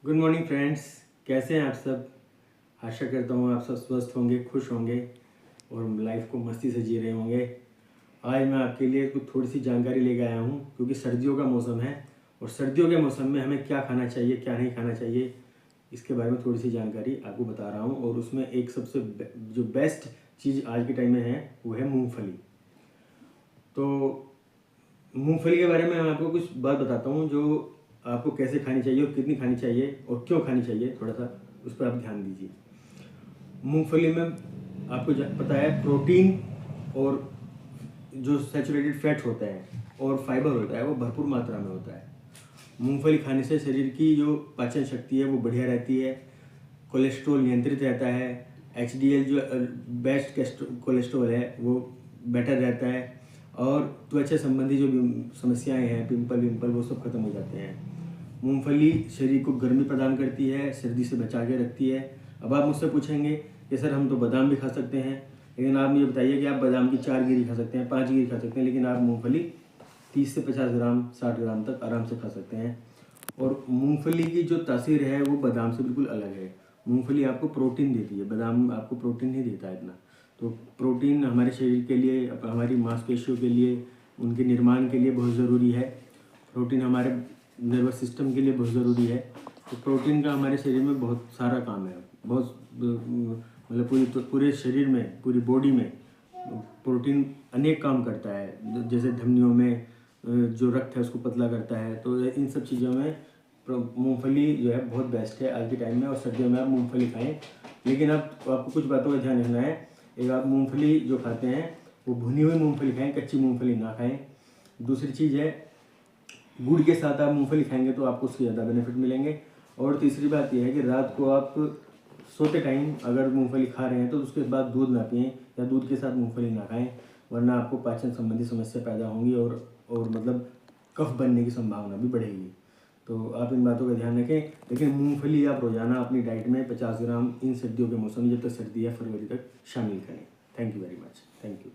Good morning friends, कैसे हैं आप सब। आशा करता हूँ आप सब स्वस्थ होंगे, खुश होंगे और लाइफ को मस्ती से जी रहे होंगे। आज मैं आपके लिए कुछ थोड़ी सी जानकारी लेकर आया हूँ क्योंकि सर्दियों का मौसम है और सर्दियों के मौसम में हमें क्या खाना चाहिए, क्या नहीं खाना चाहिए, इसके बारे में थोड़ी सी जानकारी आपको बता रहा हूँ। और उसमें एक सबसे जो बेस्ट चीज़ आज के टाइम में है वो है मूँगफली। तो मूंगफली के बारे में मैं आपको कुछ बात बताता हूँ जो आपको कैसे खानी चाहिए और कितनी खानी चाहिए और क्यों खानी चाहिए, थोड़ा सा उस पर आप ध्यान दीजिए। मूंगफली में आपको पता है प्रोटीन और जो सैचुरेटेड फैट होता है और फाइबर होता है वो भरपूर मात्रा में होता है। मूंगफली खाने से शरीर की जो पाचन शक्ति है वो बढ़िया रहती है, कोलेस्ट्रॉल नियंत्रित रहता है, HDL जो बेस्ट कोलेस्ट्रॉल है वो बेटर रहता है और त्वचा संबंधी जो समस्याएं हैं, पिंपल विंपल, वो सब खत्म हो जाते हैं। मूंगफली शरीर को गर्मी प्रदान करती है, सर्दी से बचा के रखती है। अब आप मुझसे पूछेंगे कि सर हम तो बादाम भी खा सकते हैं, लेकिन आप मुझे बताइए कि आप बादाम की 4 गिरी खा सकते हैं, 5 गिरी खा सकते हैं, लेकिन आप मूंगफली 30 से 50 ग्राम 60 ग्राम तक आराम से खा सकते हैं। और मूंगफली की जो तासीर है वो बादाम से बिल्कुल अलग है। मूंगफली आपको प्रोटीन देती है, बादाम आपको प्रोटीन नहीं देता है इतना। तो प्रोटीन हमारे शरीर के लिए, हमारी मांसपेशियों के लिए, उनके निर्माण के लिए बहुत ज़रूरी है। प्रोटीन हमारे नर्वस सिस्टम के लिए बहुत ज़रूरी है। तो प्रोटीन का हमारे शरीर में बहुत सारा काम है, बहुत मतलब पूरे शरीर में, पूरी बॉडी में प्रोटीन अनेक काम करता है। जैसे धमनियों में जो रक्त है उसको पतला करता है। तो इन सब चीज़ों में मूंगफली जो है बहुत बेस्ट है आज के टाइम में। और सर्दियों में आप मूंगफली खाएं, लेकिन आपको कुछ बातों का ध्यान रखना है। एक, आप मूंगफली जो खाते हैं वो भुनी हुई मूंगफली खाएं, कच्ची मूंगफली ना खाएं। दूसरी चीज़ है, गुड़ के साथ आप मूंगफली खाएंगे तो आपको उसके ज़्यादा बेनिफिट मिलेंगे। और तीसरी बात यह है कि रात को आप सोते टाइम अगर मूंगफली खा रहे हैं तो उसके बाद दूध ना पिएं या दूध के साथ मूंगफली ना खाएं, वरना आपको पाचन संबंधी समस्या पैदा होंगी और मतलब कफ बनने की संभावना भी बढ़ेगी। तो आप इन बातों का ध्यान रखें। लेकिन मूंगफली आप रोज़ाना अपनी डाइट में 50 ग्राम इन सर्दियों के मौसम में, जब तक सर्दी है फरवरी तक, शामिल करें। Thank you very much. Thank you.